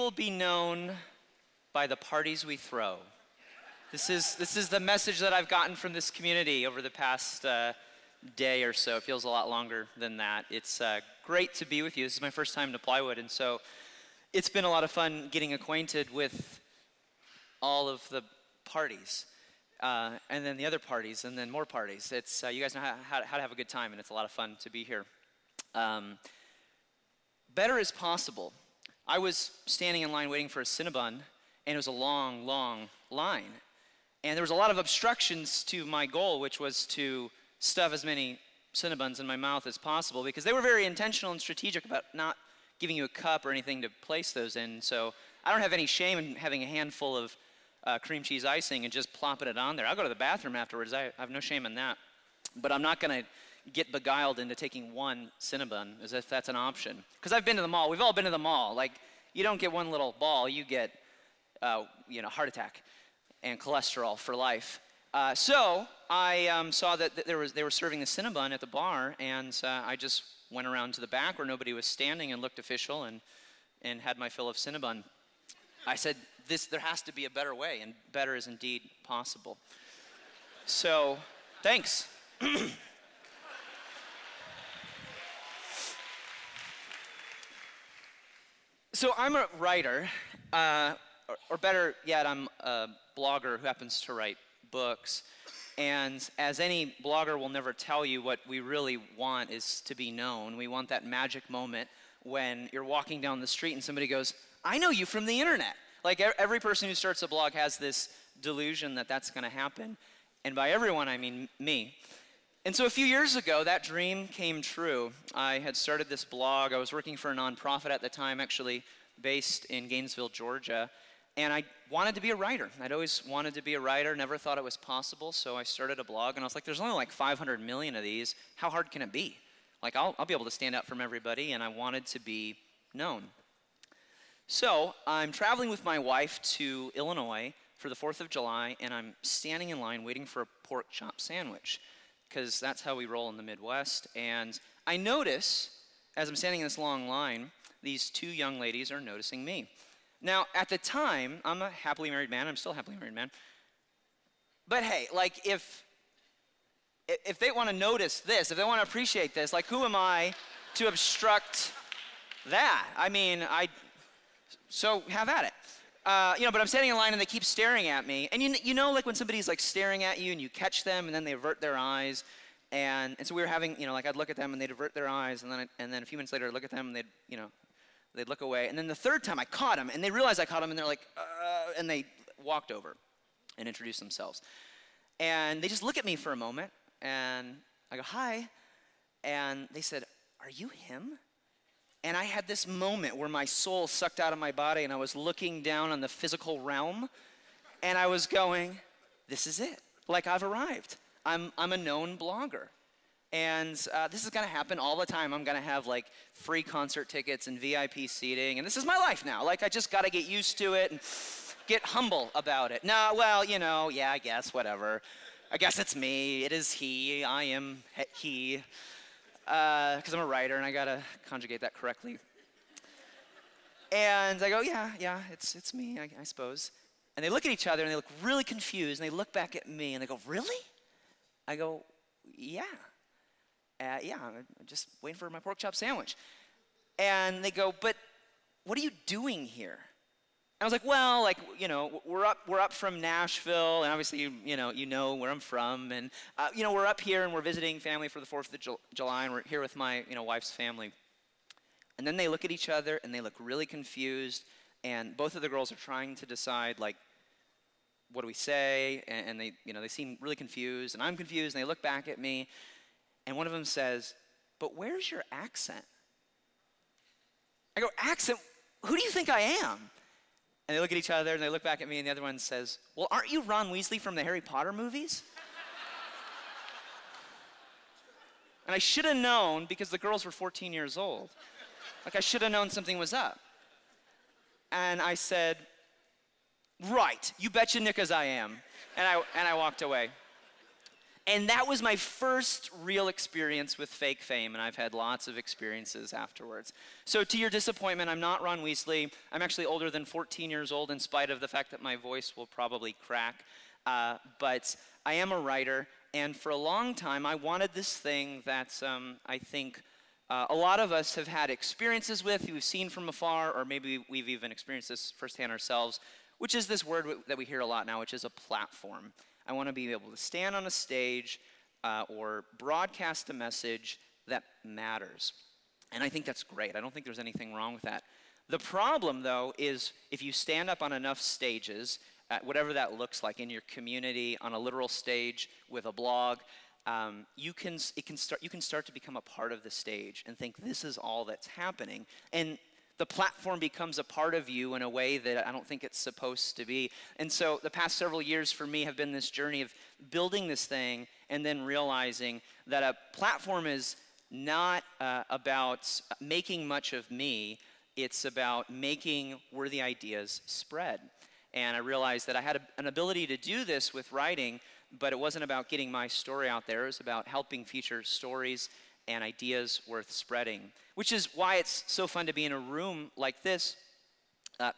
will be known by the parties we throw. This is the message that I've gotten from this community over the past day or so. It feels a lot longer than that. It's great to be with you. This is my first time to Plywood, and so it's been a lot of fun getting acquainted with all of the parties, and then the other parties, and then more parties. It's you guys know how to have a good time, and it's a lot of fun to be here. Better is possible. I was standing in line waiting for a Cinnabon, and it was a long, long line. And there was a lot of obstructions to my goal, which was to stuff as many Cinnabons in my mouth as possible, because they were very intentional and strategic about not giving you a cup or anything to place those in. So I don't have any shame in having a handful of cream cheese icing and just plopping it on there. I'll go to the bathroom afterwards. I have no shame in that. But I'm not going to get beguiled into taking one Cinnabon as if that's an option. Because I've been to the mall. We've all been to the mall. Like, you don't get one little ball. You get, heart attack and cholesterol for life. So I saw that they were serving the Cinnabon at the bar, and I just went around to the back where nobody was standing and looked official and had my fill of Cinnabon. I said, there has to be a better way, and better is indeed possible. So, thanks. So I'm a writer, or better yet, I'm a blogger who happens to write books. And as any blogger will never tell you, what we really want is to be known. We want that magic moment when you're walking down the street and somebody goes, I know you from the internet. Like every person who starts a blog has this delusion that that's going to happen. And by everyone, I mean me. And so a few years ago, that dream came true. I had started this blog. I was working for a nonprofit at the time, actually based in Gainesville, Georgia. And I wanted to be a writer. I'd always wanted to be a writer, never thought it was possible. So I started a blog, and I was like, there's only like 500 million of these. How hard can it be? Like, I'll be able to stand out from everybody, and I wanted to be known. So I'm traveling with my wife to Illinois for the 4th of July, and I'm standing in line waiting for a pork chop sandwich, because that's how we roll in the Midwest. And I notice, as I'm standing in this long line, these two young ladies are noticing me. Now, at the time, I'm a happily married man. I'm still a happily married man. But hey, like, if they want to notice this, if they want to appreciate this, like, who am I to obstruct that? I mean, so have at it. But I'm standing in line and they keep staring at me. And you know, like when somebody's like staring at you and you catch them and then they avert their eyes. And so we were having, like I'd look at them and they'd avert their eyes, and then a few minutes later I'd look at them and they'd look away. And then the third time I caught them and they realized I caught them and they're like, and they walked over and introduced themselves. And they just look at me for a moment and I go, hi. And they said, are you him? And I had this moment where my soul sucked out of my body and I was looking down on the physical realm and I was going, this is it. Like, I've arrived. I'm a known blogger. And this is going to happen all the time. I'm going to have like free concert tickets and VIP seating. And this is my life now. Like, I just got to get used to it and get humble about it. No, well, yeah, I guess, whatever. I guess it's me. It is he. I am he. Because I'm a writer and I gotta conjugate that correctly. And I go, yeah, it's me, I suppose. And they look at each other and they look really confused and they look back at me and they go, really? I go, yeah, I'm just waiting for my pork chop sandwich. And they go, but what are you doing here? I was like, well, like, we're up from Nashville, and obviously, you know where I'm from, and we're up here and we're visiting family for the 4th of July, and we're here with my wife's family. And then they look at each other and they look really confused, and both of the girls are trying to decide, like, what do we say? And they seem really confused, and I'm confused, and they look back at me, and one of them says, but where's your accent? I go, accent? Who do you think I am? And they look at each other and they look back at me and the other one says, well, aren't you Ron Weasley from the Harry Potter movies? And I should have known, because the girls were 14 years old. Like, I should have known something was up. And I said, right, you betcha Nick as I am. And I walked away. And that was my first real experience with fake fame, and I've had lots of experiences afterwards. So to your disappointment, I'm not Ron Weasley. I'm actually older than 14 years old, in spite of the fact that my voice will probably crack. But I am a writer, and for a long time, I wanted this thing that I think a lot of us have had experiences with, we've seen from afar, or maybe we've even experienced this firsthand ourselves, which is this word that we hear a lot now, which is a platform. I want to be able to stand on a stage or broadcast a message that matters. And I think that's great. I don't think there's anything wrong with that. The problem, though, is if you stand up on enough stages, whatever that looks like, in your community, on a literal stage, with a blog, you can start to become a part of the stage and think this is all that's happening. And the platform becomes a part of you in a way that I don't think it's supposed to be. And so the past several years for me have been this journey of building this thing and then realizing that a platform is not about making much of me. It's about making worthy ideas spread. And I realized that I had an ability to do this with writing, but it wasn't about getting my story out there. It was about helping feature stories and ideas worth spreading, which is why it's so fun to be in a room like this,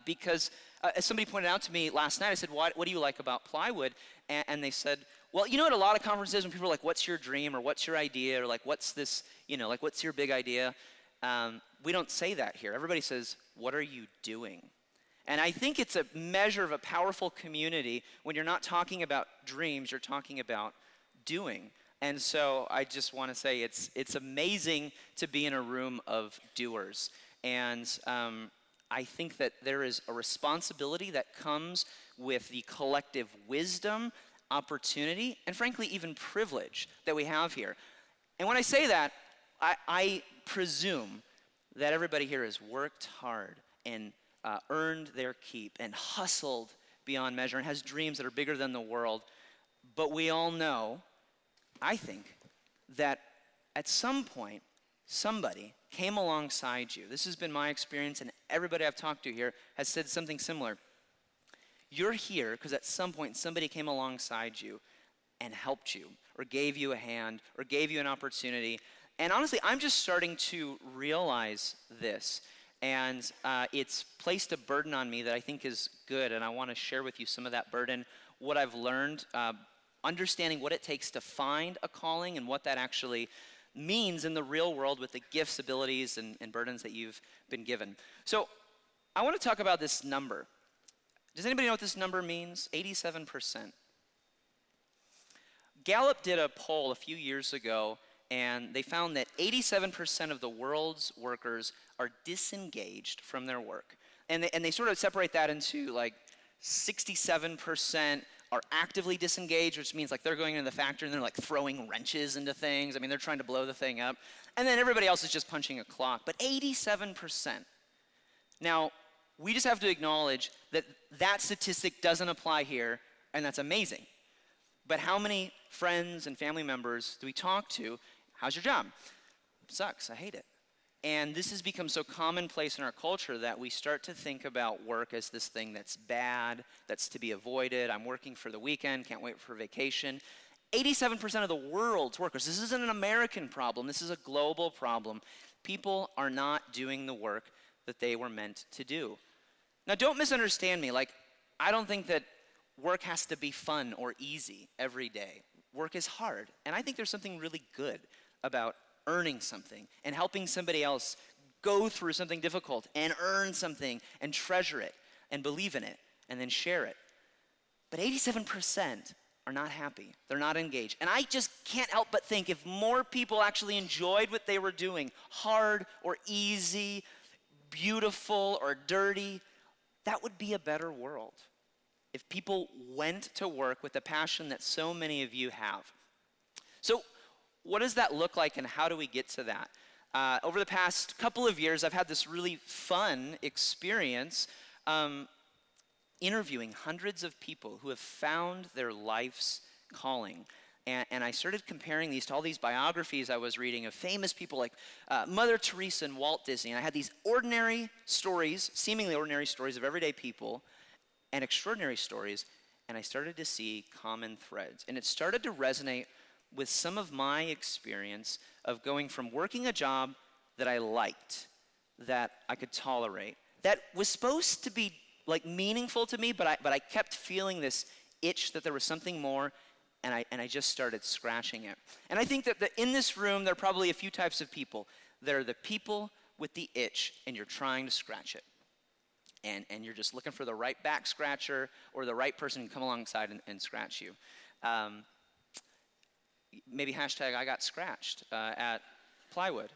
because as somebody pointed out to me last night, I said, what do you like about Plywood? And they said, well, you know, at a lot of conferences when people are like, what's your dream, or what's your idea, or like, what's this, like, what's your big idea? We don't say that here. Everybody says, what are you doing? And I think it's a measure of a powerful community when you're not talking about dreams, you're talking about doing. And so I just want to say it's amazing to be in a room of doers. And I think that there is a responsibility that comes with the collective wisdom, opportunity, and frankly, even privilege that we have here. And when I say that, I presume that everybody here has worked hard and earned their keep and hustled beyond measure and has dreams that are bigger than the world. But we all know, I think, that at some point, somebody came alongside you. This has been my experience, and everybody I've talked to here has said something similar. You're here because at some point, somebody came alongside you and helped you, or gave you a hand, or gave you an opportunity. And honestly, I'm just starting to realize this. And it's placed a burden on me that I think is good, and I want to share with you some of that burden, what I've learned, understanding what it takes to find a calling and what that actually means in the real world with the gifts, abilities, and burdens that you've been given. So I want to talk about this number. Does anybody know what this number means? 87%. Gallup did a poll a few years ago, and they found that 87% of the world's workers are disengaged from their work. And they sort of separate that into like 67% are actively disengaged, which means like they're going into the factory and they're like throwing wrenches into things. I mean, they're trying to blow the thing up. And then everybody else is just punching a clock. But 87%. Now, we just have to acknowledge that that statistic doesn't apply here, and that's amazing. But how many friends and family members do we talk to? How's your job? Sucks, I hate it. And this has become so commonplace in our culture that we start to think about work as this thing that's bad, that's to be avoided. I'm working for the weekend, can't wait for vacation. 87% of the world's workers, this isn't an American problem, this is a global problem. People are not doing the work that they were meant to do. Now, don't misunderstand me. Like, I don't think that work has to be fun or easy every day. Work is hard, and I think there's something really good about earning something and helping somebody else go through something difficult and earn something and treasure it and believe in it and then share it. But 87% are not happy. They're not engaged. And I just can't help but think if more people actually enjoyed what they were doing, hard or easy, beautiful or dirty, that would be a better world. If people went to work with the passion that so many of you have. So what does that look like, and how do we get to that? Over the past couple of years, I've had this really fun experience interviewing hundreds of people who have found their life's calling. And I started comparing these to all these biographies I was reading of famous people like Mother Teresa and Walt Disney. And I had these ordinary stories, seemingly ordinary stories of everyday people, and extraordinary stories, and I started to see common threads. And it started to resonate with some of my experience of going from working a job that I liked, that I could tolerate, that was supposed to be like meaningful to me, but I kept feeling this itch that there was something more, and I just started scratching it. And I think that in this room, there are probably a few types of people. There are the people with the itch, and you're trying to scratch it. And you're just looking for the right back scratcher or the right person to come alongside and scratch you. Maybe hashtag I got scratched at Plywood.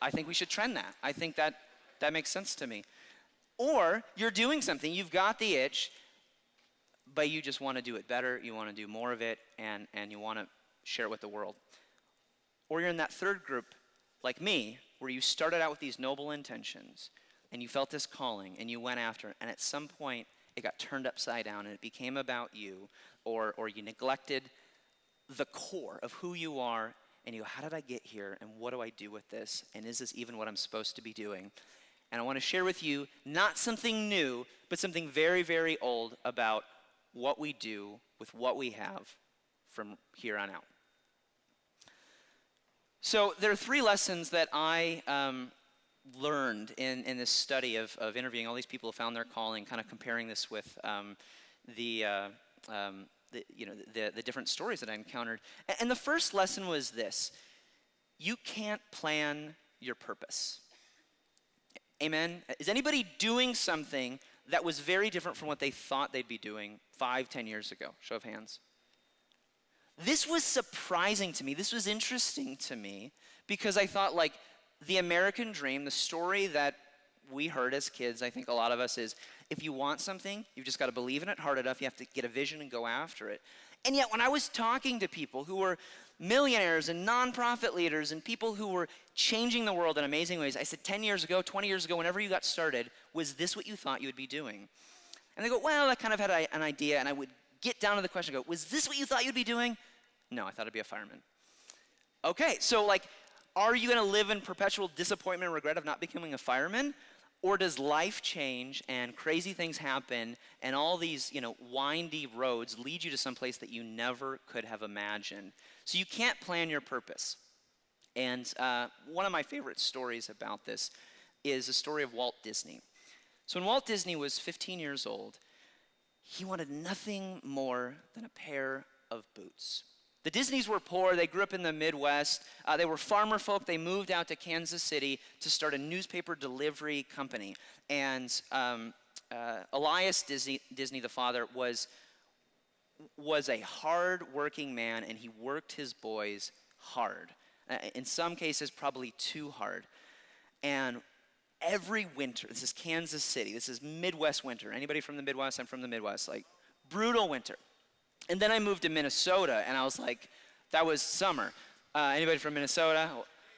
I think we should trend that. I think that makes sense to me. Or you're doing something, you've got the itch, but you just want to do it better, you want to do more of it, and you want to share it with the world. Or you're in that third group, like me, where you started out with these noble intentions, and you felt this calling, and you went after it, and at some point, it got turned upside down, and it became about you, or you neglected the core of who you are, and you go, how did I get here, and what do I do with this, and is this even what I'm supposed to be doing? And I want to share with you not something new, but something very, very old about what we do with what we have from here on out. So there are 3 lessons that I learned in this study of interviewing all these people who found their calling, kind of comparing this with the different stories that I encountered. And the first lesson was this: you can't plan your purpose. Amen? Is anybody doing something that was very different from what they thought they'd be doing 5, 10 years ago? Show of hands. This was surprising to me. This was interesting to me because I thought, like, the American dream, the story that we heard as kids, I think a lot of us, is if you want something, you've just got to believe in it hard enough. You have to get a vision and go after it. And yet when I was talking to people who were millionaires and nonprofit leaders and people who were changing the world in amazing ways, I said, 10 years ago, 20 years ago, whenever you got started, was this what you thought you would be doing? And they go, well, I kind of had an idea. And I would get down to the question, go, was this what you thought you'd be doing? No, I thought I'd be a fireman. Okay, so like, are you going to live in perpetual disappointment and regret of not becoming a fireman? Or does life change and crazy things happen and all these, windy roads lead you to some place that you never could have imagined? So you can't plan your purpose. And one of my favorite stories about this is the story of Walt Disney. So when Walt Disney was 15 years old, he wanted nothing more than a pair of boots. The Disneys were poor. They grew up in the Midwest. They were farmer folk. They moved out to Kansas City to start a newspaper delivery company. And Elias Disney, the father, was a hard-working man, and he worked his boys hard. In some cases, probably too hard. And every winter, this is Kansas City. This is Midwest winter. Anybody from the Midwest? I'm from the Midwest. Like, brutal winter. And then I moved to Minnesota, and I was like, that was summer. Anybody from Minnesota?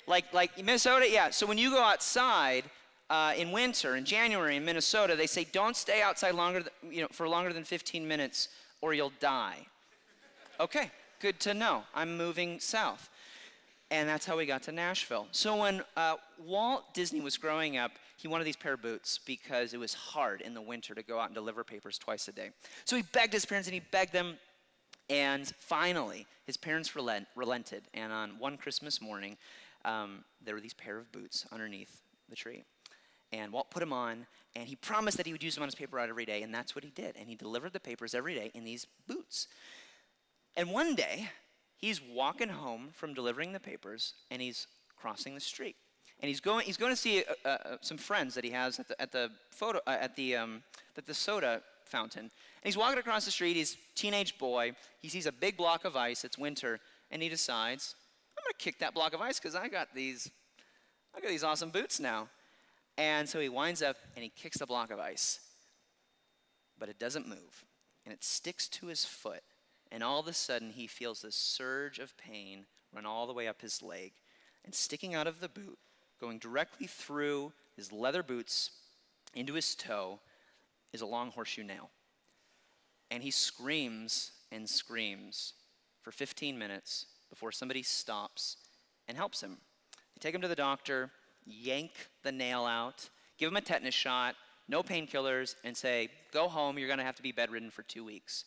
Like Minnesota? Yeah. So when you go outside in winter, in January in Minnesota, they say don't stay outside for longer than 15 minutes or you'll die. Okay, good to know. I'm moving south. And that's how we got to Nashville. So when Walt Disney was growing up, he wanted these pair of boots because it was hard in the winter to go out and deliver papers twice a day. So he begged his parents, and he begged them. And finally, his parents relented. And on one Christmas morning, there were these pair of boots underneath the tree. And Walt put them on, and he promised that he would use them on his paper route every day. And that's what he did. And he delivered the papers every day in these boots. And one day, he's walking home from delivering the papers, and he's crossing the street. And he's going to see some friends that he has at the soda fountain. And he's walking across the street. He's a teenage boy. He sees a big block of ice. It's winter, and he decides, I'm going to kick that block of ice because I got these awesome boots now. And so he winds up and he kicks the block of ice, but it doesn't move, and it sticks to his foot. And all of a sudden, he feels this surge of pain run all the way up his leg, and sticking out of the boot, going directly through his leather boots into his toe, is a long horseshoe nail. And he screams and screams for 15 minutes before somebody stops and helps him. They take him to the doctor, yank the nail out, give him a tetanus shot, no painkillers, and say, go home, you're going to have to be bedridden for 2 weeks.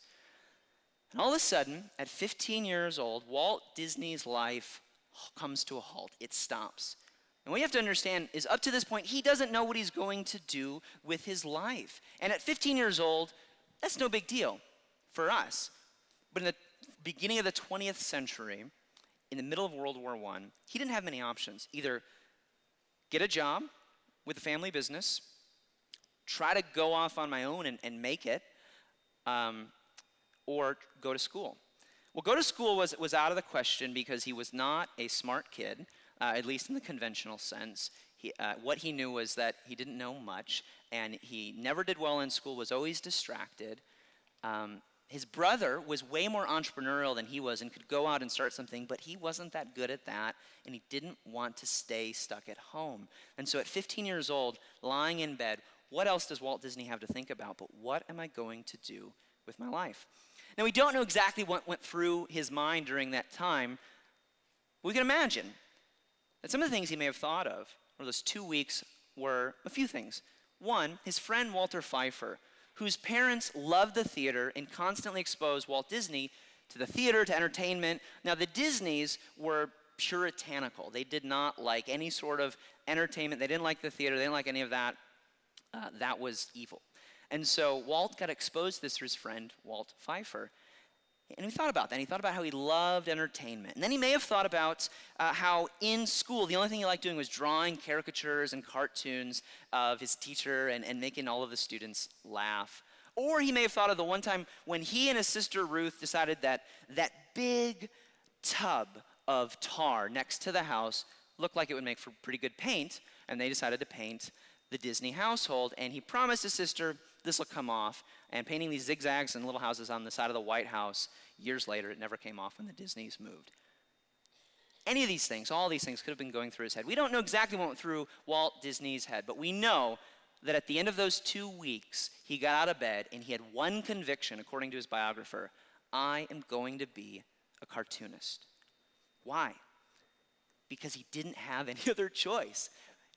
And all of a sudden, at 15 years old, Walt Disney's life comes to a halt. It stops. And what you have to understand is up to this point, he doesn't know what he's going to do with his life. And at 15 years old, that's no big deal for us. But in the beginning of the 20th century, in the middle of World War I, he didn't have many options. Either get a job with a family business, try to go off on my own and make it, or go to school. Well, go to school was out of the question because he was not a smart kid, at least in the conventional sense. What he knew was that he didn't know much, and he never did well in school, was always distracted. His brother was way more entrepreneurial than he was and could go out and start something, but he wasn't that good at that, and he didn't want to stay stuck at home. And so at 15 years old, lying in bed, what else does Walt Disney have to think about? But what am I going to do with my life? Now, we don't know exactly what went through his mind during that time. We can imagine that some of the things he may have thought of over those 2 weeks were a few things. One, his friend Walter Pfeiffer, whose parents loved the theater and constantly exposed Walt Disney to the theater, to entertainment. Now, the Disneys were puritanical. They did not like any sort of entertainment. They didn't like the theater. They didn't like any of that. That was evil. And so Walt got exposed to this through his friend, Walt Pfeiffer. And he thought about that. He thought about how he loved entertainment. And then he may have thought about how in school, the only thing he liked doing was drawing caricatures and cartoons of his teacher and making all of the students laugh. Or he may have thought of the one time when he and his sister Ruth decided that that big tub of tar next to the house looked like it would make for pretty good paint, and they decided to paint the Disney household. And he promised his sister, this will come off. And painting these zigzags and little houses on the side of the White House, years later, it never came off when the Disneys moved. Any of these things, all these things could have been going through his head. We don't know exactly what went through Walt Disney's head, but we know that at the end of those 2 weeks, he got out of bed and he had one conviction, according to his biographer: I am going to be a cartoonist. Why? Because he didn't have any other choice.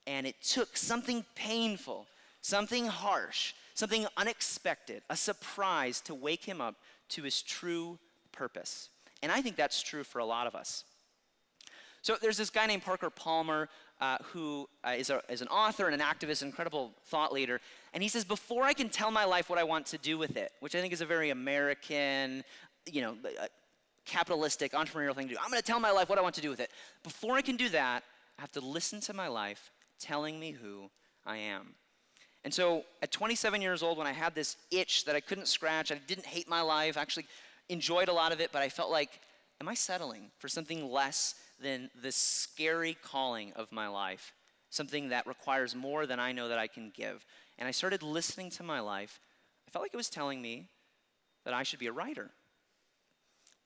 And it took something painful, something harsh, something unexpected, a surprise to wake him up to his true purpose. And I think that's true for a lot of us. So there's this guy named Parker Palmer who is an author and an activist, an incredible thought leader. And he says, before I can tell my life what I want to do with it, which I think is a very American, capitalistic, entrepreneurial thing to do. I'm going to tell my life what I want to do with it. Before I can do that, I have to listen to my life telling me who I am. And so at 27 years old, when I had this itch that I couldn't scratch, I didn't hate my life, I actually enjoyed a lot of it, but I felt like, am I settling for something less than the scary calling of my life, something that requires more than I know that I can give? And I started listening to my life. I felt like it was telling me that I should be a writer.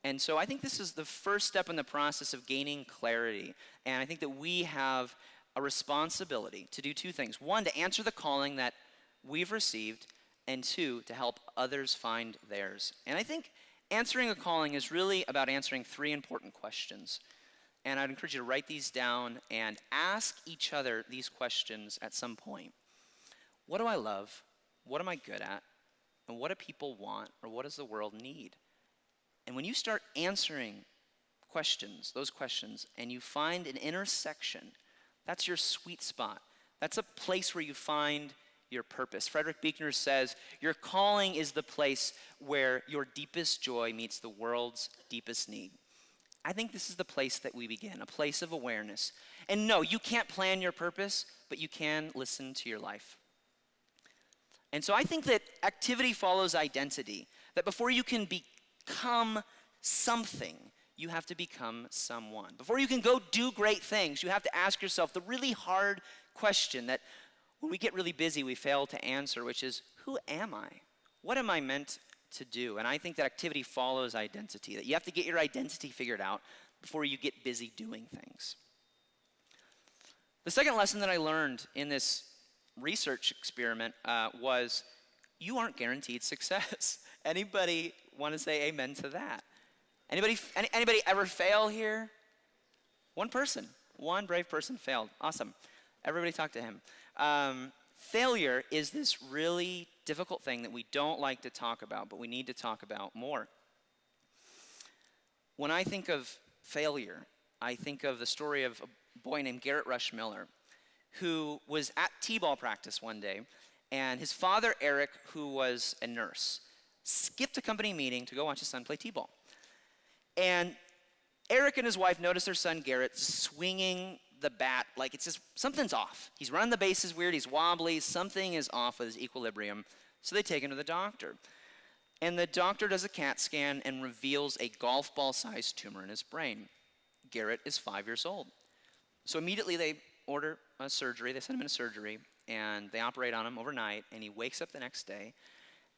And so I think this is the first step in the process of gaining clarity. And I think that we have a responsibility to do two things. One, to answer the calling that we've received, and two, to help others find theirs. And I think answering a calling is really about answering three important questions. And I'd encourage you to write these down and ask each other these questions at some point. What do I love? What am I good at? And what do people want, or what does the world need? And when you start answering those questions, and you find an intersection, that's your sweet spot. That's a place where you find your purpose. Frederick Buechner says, your calling is the place where your deepest joy meets the world's deepest need. I think this is the place that we begin, a place of awareness. And no, you can't plan your purpose, but you can listen to your life. And so I think that activity follows identity, that before you can become something, you have to become someone. Before you can go do great things, you have to ask yourself the really hard question that when we get really busy, we fail to answer, which is, who am I? What am I meant to do? And I think that activity follows identity, that you have to get your identity figured out before you get busy doing things. The second lesson that I learned in this research experiment was you aren't guaranteed success. Anybody want to say amen to that? Anybody ever fail here? One person, one brave person failed. Awesome. Everybody talk to him. Failure is this really difficult thing that we don't like to talk about, but we need to talk about more. When I think of failure, I think of the story of a boy named Garrett Rush Miller, who was at t-ball practice one day, and his father, Eric, who was a nurse, skipped a company meeting to go watch his son play t-ball. And Eric and his wife noticed their son, Garrett, swinging the bat like it's just, something's off. He's running the bases weird, he's wobbly, something is off with his equilibrium. So they take him to the doctor. And the doctor does a CAT scan and reveals a golf ball-sized tumor in his brain. Garrett is 5 years old. So immediately they order a surgery, they send him into surgery, and they operate on him overnight, and he wakes up the next day,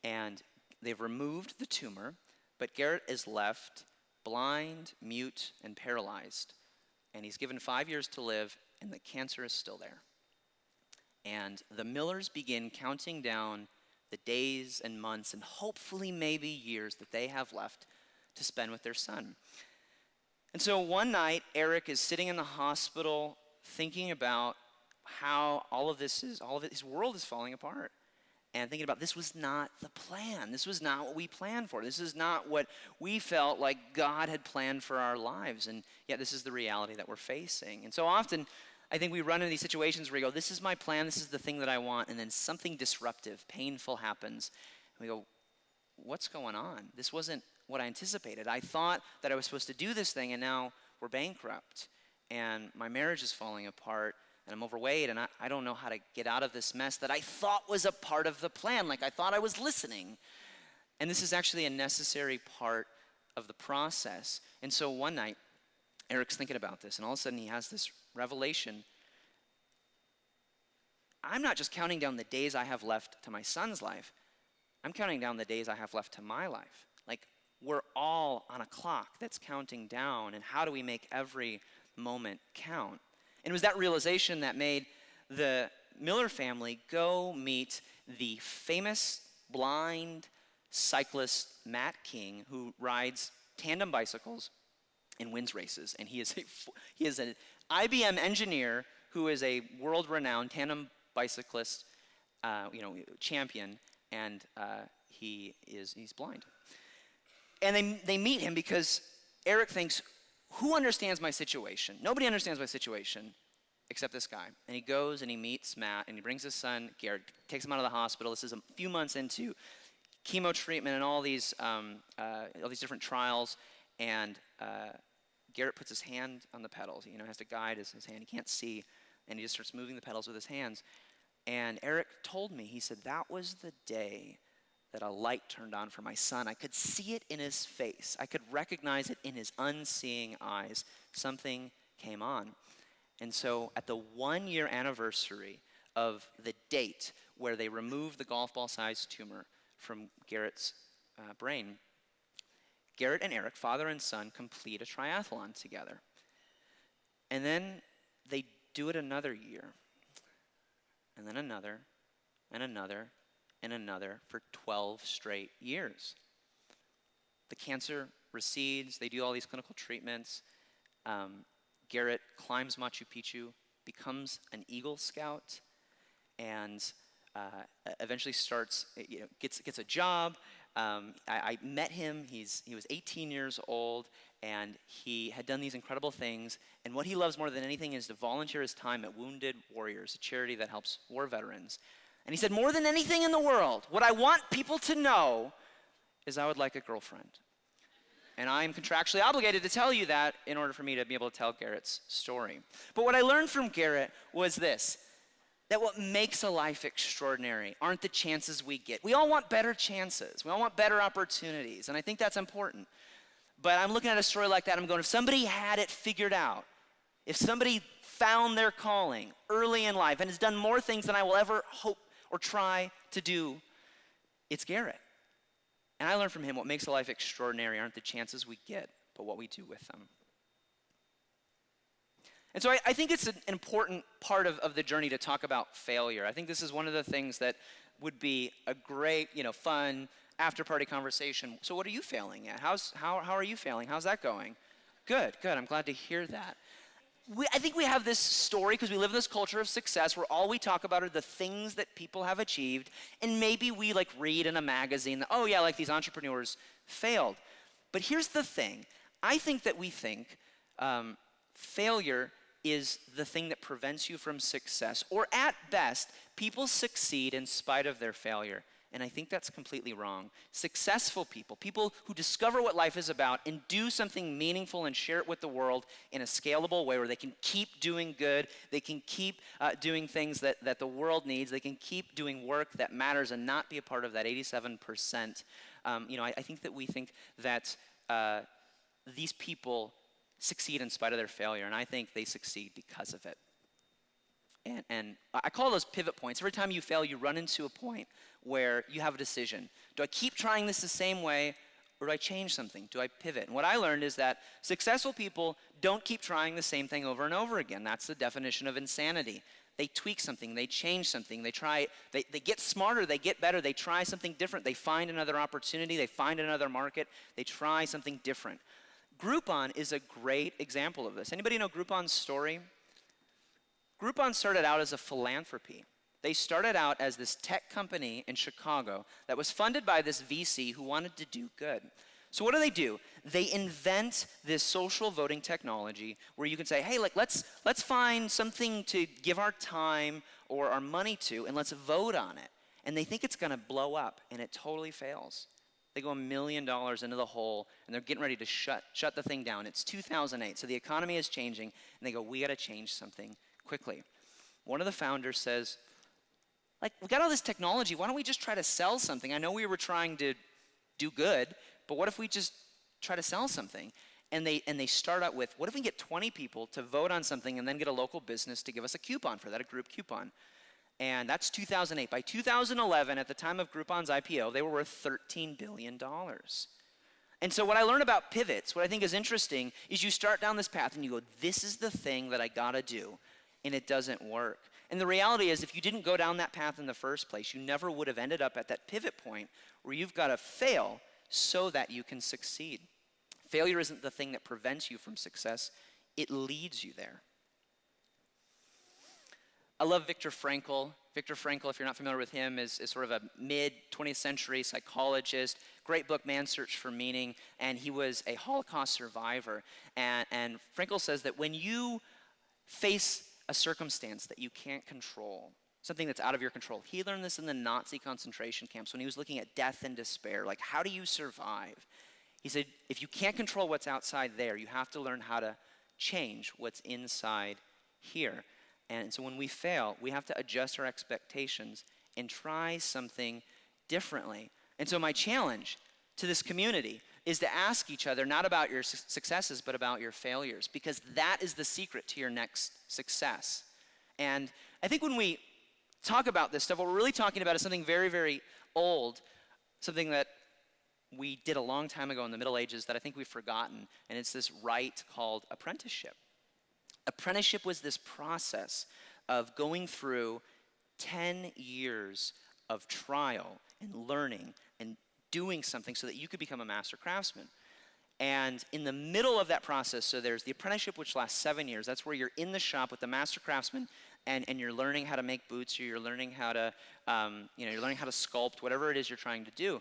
and they've removed the tumor, but Garrett is left blind, mute, and paralyzed. And he's given 5 years to live, and the cancer is still there. And the Millers begin counting down the days and months and hopefully maybe years that they have left to spend with their son. And so one night, Eric is sitting in the hospital thinking about how his world is falling apart. And thinking about this was not the plan. This was not what we planned for. This is not what we felt like God had planned for our lives. And yet this is the reality that we're facing. And so often, I think we run into these situations where we go, this is my plan, this is the thing that I want, and then something disruptive, painful happens. And we go, what's going on? This wasn't what I anticipated. I thought that I was supposed to do this thing, and now we're bankrupt. And my marriage is falling apart, and I'm overweight, and I don't know how to get out of this mess that I thought was a part of the plan, like I thought I was listening. And this is actually a necessary part of the process. And so one night, Eric's thinking about this, and all of a sudden he has this revelation. I'm not just counting down the days I have left to my son's life. I'm counting down the days I have left to my life. Like, we're all on a clock that's counting down, and how do we make every moment count? And it was that realization that made the Miller family go meet the famous blind cyclist Matt King, who rides tandem bicycles and wins races. And he is an IBM engineer who is a world-renowned tandem bicyclist, champion, and he's blind. And they meet him because Eric thinks, who understands my situation? Nobody understands my situation except this guy. And he goes and he meets Matt, and he brings his son, Garrett, takes him out of the hospital. This is a few months into chemo treatment and all these different trials. And Garrett puts his hand on the pedals. Has to guide his hand. He can't see, and he just starts moving the pedals with his hands. And Eric told me, he said, that was the day that a light turned on for my son. I could see it in his face. I could recognize it in his unseeing eyes. Something came on. And so at the 1-year anniversary of the date where they removed the golf ball-sized tumor from Garrett's brain, Garrett and Eric, father and son, complete a triathlon together. And then they do it another year, and then another, and another, and another for 12 straight years. The cancer recedes. They do all these clinical treatments. Garrett climbs Machu Picchu, becomes an Eagle Scout, and eventually gets a job. I met him. He was 18 years old, and he had done these incredible things. And what he loves more than anything is to volunteer his time at Wounded Warriors, a charity that helps war veterans. And he said, more than anything in the world, what I want people to know is I would like a girlfriend. And I am contractually obligated to tell you that in order for me to be able to tell Garrett's story. But what I learned from Garrett was this, that what makes a life extraordinary aren't the chances we get. We all want better chances. We all want better opportunities. And I think that's important. But I'm looking at a story like that, I'm going, if somebody had it figured out, if somebody found their calling early in life and has done more things than I will ever hope or try to do, it's Garrett. And I learned from him what makes a life extraordinary aren't the chances we get, but what we do with them. And so I think it's an important part of the journey to talk about failure. I think this is one of the things that would be a great, fun after-party conversation. So what are you failing at? How are you failing? How's that going? Good. I'm glad to hear that. I think we have this story because we live in this culture of success where all we talk about are the things that people have achieved, and maybe we read in a magazine that, these entrepreneurs failed. But here's the thing. I think that we think failure is the thing that prevents you from success. Or at best, people succeed in spite of their failure. And I think that's completely wrong. Successful people, people who discover what life is about and do something meaningful and share it with the world in a scalable way where they can keep doing good, they can keep doing things that the world needs, they can keep doing work that matters and not be a part of that 87%. I think that we think that these people succeed in spite of their failure, and I think they succeed because of it. And I call those pivot points. Every time you fail, you run into a point where you have a decision. Do I keep trying this the same way, or do I change something? Do I pivot? And what I learned is that successful people don't keep trying the same thing over and over again. That's the definition of insanity. They tweak something, they change something, they get smarter, they get better, they try something different, they find another opportunity, they find another market, they try something different. Groupon is a great example of this. Anybody know Groupon's story? Groupon started out as a philanthropy. They started out as this tech company in Chicago that was funded by this VC who wanted to do good. So what do? They invent this social voting technology where you can say, hey, let's find something to give our time or our money to, and let's vote on it. And they think it's going to blow up, and it totally fails. They go $1 million into the hole, and they're getting ready to shut the thing down. It's 2008, so the economy is changing, and they go, we got to change something quickly. One of the founders says, we got all this technology, why don't we just try to sell something? I know we were trying to do good, but what if we just try to sell something? And they start out with, what if we get 20 people to vote on something and then get a local business to give us a coupon for that, a group coupon? And that's 2008. By 2011, at the time of Groupon's IPO, they were worth $13 billion. And so what I learned about pivots, what I think is interesting, is you start down this path and you go, this is the thing that I gotta do, and it doesn't work. And the reality is, if you didn't go down that path in the first place, you never would have ended up at that pivot point where you've gotta fail so that you can succeed. Failure isn't the thing that prevents you from success, it leads you there. I love Viktor Frankl. Viktor Frankl, if you're not familiar with him, is sort of a mid-20th century psychologist. Great book, Man's Search for Meaning, and he was a Holocaust survivor. And Frankl says that when you face a circumstance that you can't control, something that's out of your control, he learned this in the Nazi concentration camps when he was looking at death and despair. Like, how do you survive? He said, if you can't control what's outside there, you have to learn how to change what's inside here. And so when we fail, we have to adjust our expectations and try something differently. And so my challenge to this community is to ask each other not about your successes, but about your failures, because that is the secret to your next success. And I think when we talk about this stuff, what we're really talking about is something very, very old, something that we did a long time ago in the Middle Ages that I think we've forgotten, and it's this rite called apprenticeship. Apprenticeship was this process of going through 10 years of trial and learning and doing something so that you could become a master craftsman. And in the middle of that process, so there's the apprenticeship, which lasts 7 years. That's where you're in the shop with the master craftsman, and you're learning how to make boots, or you're learning how to, you're learning how to sculpt, whatever it is you're trying to do.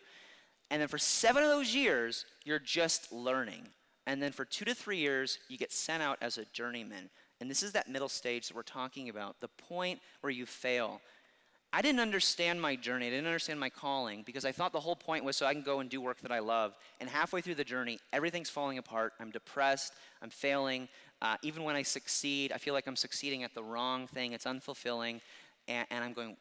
And then for 7 of those years, you're just learning. And then for 2 to 3 years, you get sent out as a journeyman. And this is that middle stage that we're talking about, the point where you fail. I didn't understand my journey. I didn't understand my calling because I thought the whole point was so I can go and do work that I love. And halfway through the journey, everything's falling apart. I'm depressed. I'm failing. Even when I succeed, I feel like I'm succeeding at the wrong thing. It's unfulfilling. And I'm going,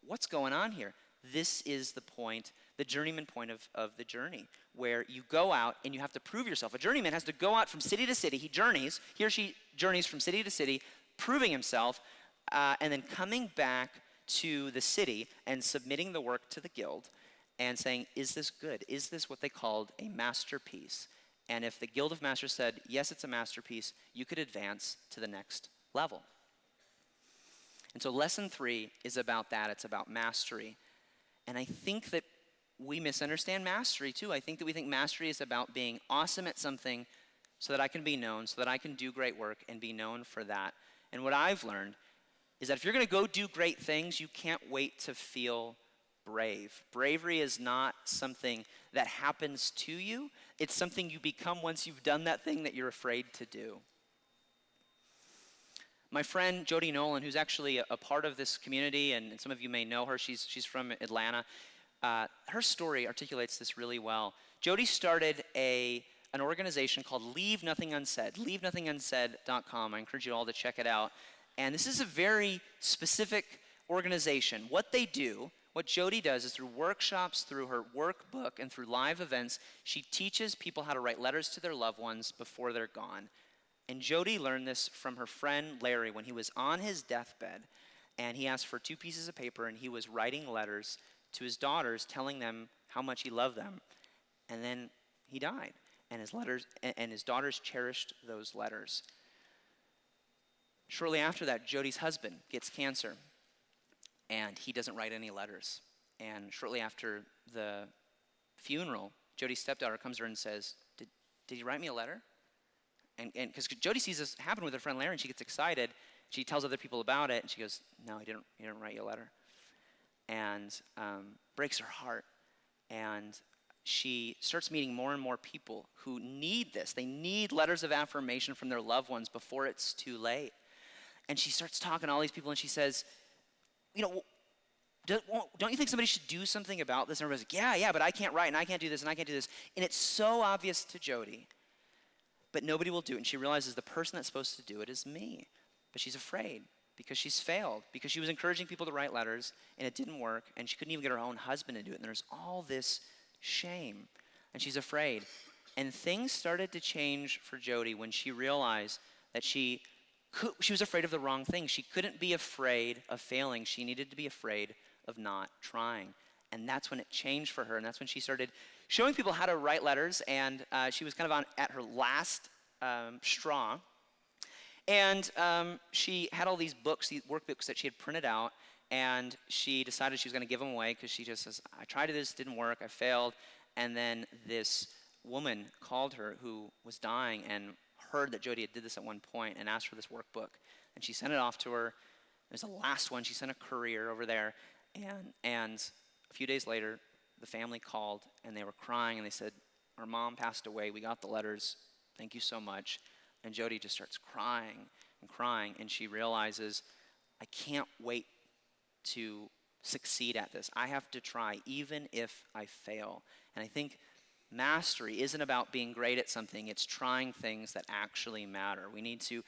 what's going on here? This is the point, the journeyman point of the journey, where you go out and you have to prove yourself. A journeyman has to go out from city to city. He or she journeys from city to city, proving himself, and then coming back to the city and submitting the work to the guild and saying, is this good? Is this what they called a masterpiece? And if the Guild of Masters said, yes, it's a masterpiece, you could advance to the next level. And so lesson 3 is about that. It's about mastery. And I think that we misunderstand mastery too. I think that we think mastery is about being awesome at something so that I can be known, so that I can do great work and be known for that. And what I've learned is that if you're going to go do great things, you can't wait to feel brave. Bravery is not something that happens to you. It's something you become once you've done that thing that you're afraid to do. My friend Jody Nolan, who's actually a part of this community, and some of you may know her, she's from Atlanta. Her story articulates this really well. Jody started an organization called Leave Nothing Unsaid, leavenothingunsaid.com. I encourage you all to check it out. And this is a very specific organization. What they do, what Jody does, is through workshops, through her workbook, and through live events, she teaches people how to write letters to their loved ones before they're gone. And Jody learned this from her friend Larry when he was on his deathbed, and he asked for 2 pieces of paper, and he was writing letters to his daughters telling them how much he loved them. And then he died, and his daughters cherished those letters. Shortly after that, Jody's husband gets cancer, and he doesn't write any letters. And shortly after the funeral, Jody's stepdaughter comes to her and says, did you write me a letter? And because Jody sees this happen with her friend Larry, and she gets excited. She tells other people about it, and she goes, no, he didn't write you a letter. And breaks her heart. And she starts meeting more and more people who need this. They need letters of affirmation from their loved ones before it's too late. And she starts talking to all these people, and she says, don't you think somebody should do something about this? And everybody's like, yeah, but I can't write, and I can't do this, and I can't do this. And it's so obvious to Jody, but nobody will do it. And she realizes the person that's supposed to do it is me. But she's afraid because she's failed, because she was encouraging people to write letters, and it didn't work, and she couldn't even get her own husband to do it. And there's all this shame, and she's afraid. And things started to change for Jody when she realized that she was afraid of the wrong thing. She couldn't be afraid of failing. She needed to be afraid of not trying. And that's when it changed for her. And that's when she started showing people how to write letters. And she was kind of at her last straw. And she had all these books, these workbooks that she had printed out. And she decided she was going to give them away because she just says, I tried this, didn't work, I failed. And then this woman called her who was dying and heard that Jody did this at one point and asked for this workbook. And she sent it off to her. It was the last one. She sent a courier over there. And a few days later, the family called, and they were crying, and they said, our mom passed away. We got the letters. Thank you so much. And Jody just starts crying and crying, and she realizes, I can't wait to succeed at this. I have to try, even if I fail. And I think mastery isn't about being great at something. It's trying things that actually matter. We need to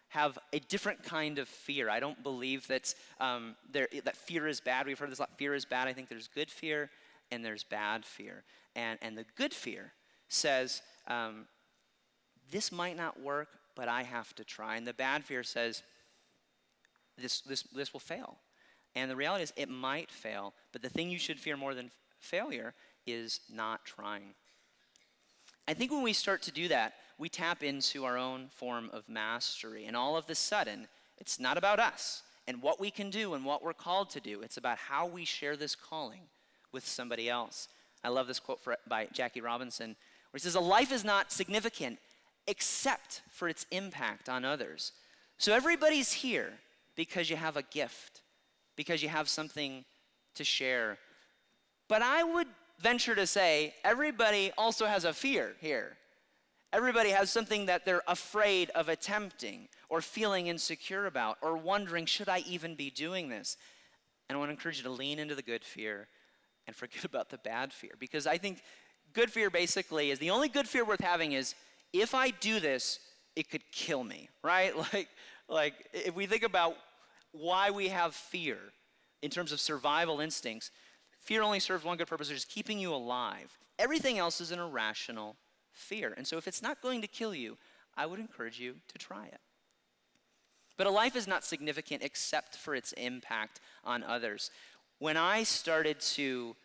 have a different kind of fear. I don't believe that fear is bad. We've heard this a lot. Fear is bad. I think there's good fear and there's bad fear. And the good fear says, this might not work, but I have to try. And the bad fear says, this will fail. And the reality is it might fail, but the thing you should fear more than failure is not trying. I think when we start to do that, we tap into our own form of mastery. And all of a sudden, it's not about us and what we can do and what we're called to do. It's about how we share this calling with somebody else. I love this quote by Jackie Robinson, where he says, a life is not significant except for its impact on others. So everybody's here because you have a gift, because you have something to share. But I would venture to say everybody also has a fear here. Everybody has something that they're afraid of attempting or feeling insecure about or wondering, should I even be doing this? And I want to encourage you to lean into the good fear and forget about the bad fear. Because I think good fear basically is the only good fear worth having is if I do this, it could kill me, right? Like if we think about why we have fear in terms of survival instincts, fear only serves one good purpose, which is keeping you alive. Everything else is an irrational fear. And so if it's not going to kill you, I would encourage you to try it. But a life is not significant except for its impact on others. When I started to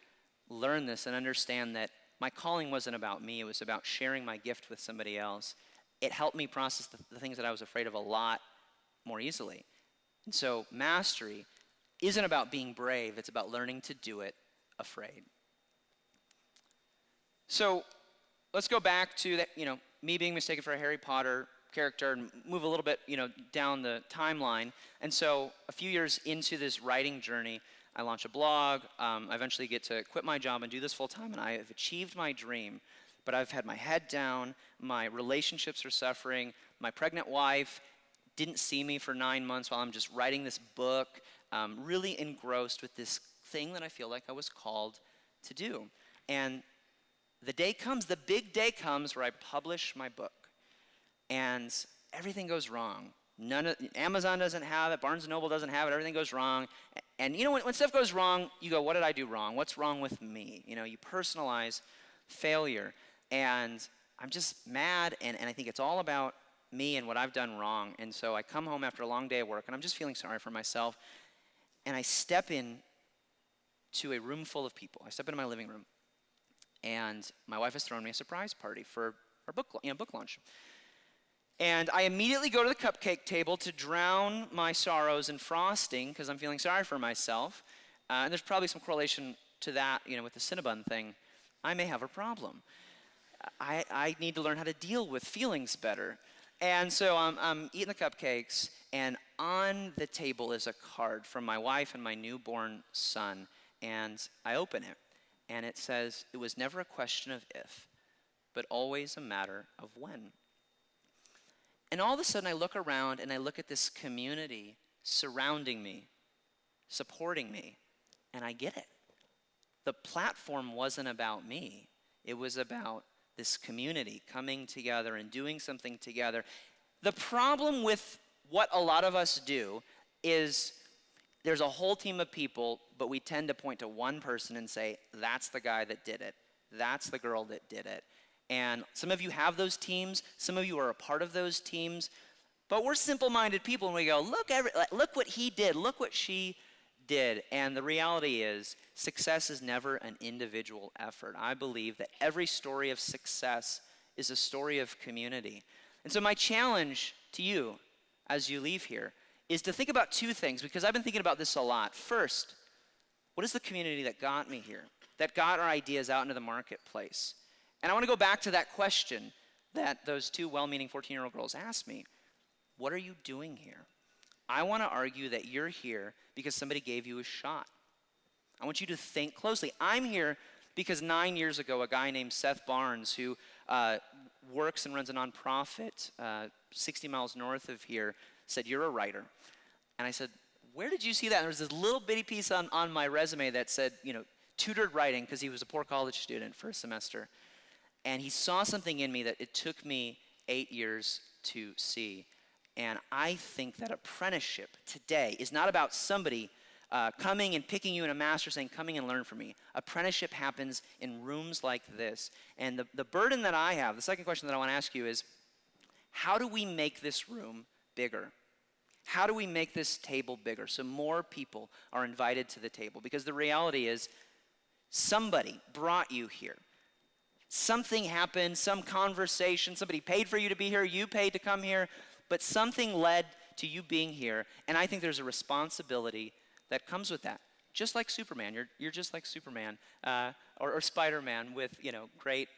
learn this and understand that my calling wasn't about me, it was about sharing my gift with somebody else, it helped me process the things that I was afraid of a lot more easily. And so mastery isn't about being brave, it's about learning to do it afraid. So let's go back to that, me being mistaken for a Harry Potter character and move a little bit, down the timeline. And so a few years into this writing journey, I launch a blog. I eventually get to quit my job and do this full time, and I have achieved my dream. But I've had my head down, my relationships are suffering, my pregnant wife didn't see me for 9 months while I'm just writing this book, really engrossed with this thing that I feel like I was called to do. And the day comes, the big day comes where I publish my book. And everything goes wrong. Amazon doesn't have it, Barnes & Noble doesn't have it, everything goes wrong. And you know, when stuff goes wrong, you go, what did I do wrong? What's wrong with me? You know, you personalize failure. And I'm just mad, and I think it's all about me and what I've done wrong. And so I come home after a long day of work, and I'm just feeling sorry for myself. And I step in to a room full of people. I step into my living room, and my wife has thrown me a surprise party for our book launch. And I immediately go to the cupcake table to drown my sorrows in frosting because I'm feeling sorry for myself. And there's probably some correlation to that, you know, with the Cinnabon thing. I may have a problem. I need to learn how to deal with feelings better. And so I'm eating the cupcakes, and on the table is a card from my wife and my newborn son. And I open it, and it says, "It was never a question of if, but always a matter of when." And all of a sudden I look around and I look at this community surrounding me, supporting me, and I get it. The platform wasn't about me. It was about this community coming together and doing something together. The problem with what a lot of us do is there's a whole team of people, but we tend to point to one person and say, that's the guy that did it. That's the girl that did it. And some of you have those teams. Some of you are a part of those teams. But we're simple-minded people, and we go, look what he did. Look what she did. And the reality is, success is never an individual effort. I believe that every story of success is a story of community. And so my challenge to you as you leave here is to think about two things, because I've been thinking about this a lot. First, what is the community that got me here, that got our ideas out into the marketplace? And I want to go back to that question that those two well-meaning 14-year-old girls asked me. What are you doing here? I want to argue that you're here because somebody gave you a shot. I want you to think closely. I'm here because 9 years ago, a guy named Seth Barnes, who works and runs a nonprofit 60 miles north of here, said, "You're a writer." And I said, "Where did you see that?" And there was this little bitty piece on my resume that said, you know, tutored writing, because he was a poor college student for a semester. And he saw something in me that it took me 8 years to see. And I think that apprenticeship today is not about somebody coming and picking you in a master saying, "Coming and learn from me." Apprenticeship happens in rooms like this. And the burden that I have, the second question that I want to ask you is, how do we make this room bigger? How do we make this table bigger so more people are invited to the table? Because the reality is, somebody brought you here. Something happened, some conversation, somebody paid for you to be here, you paid to come here, but something led to you being here. And I think there's a responsibility that comes with that. Just like Superman, you're just like Superman, or Spider-Man with great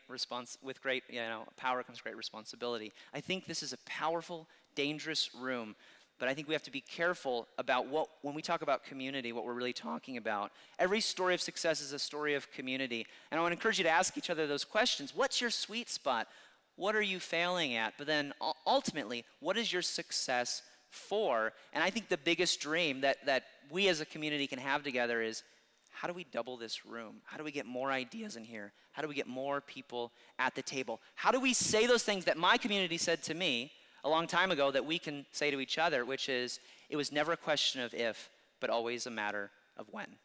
power comes great responsibility. I think this is a powerful, dangerous room, but I think we have to be careful about when we talk about community, what we're really talking about. Every story of success is a story of community, and I want to encourage you to ask each other those questions. What's your sweet spot? What are you failing at? But then ultimately, what is your success for? And I think the biggest dream that we as a community can have together is, how do we double this room? How do we get more ideas in here? How do we get more people at the table? How do we say those things that my community said to me a long time ago that we can say to each other, which is, it was never a question of if, but always a matter of when.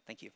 Thank you.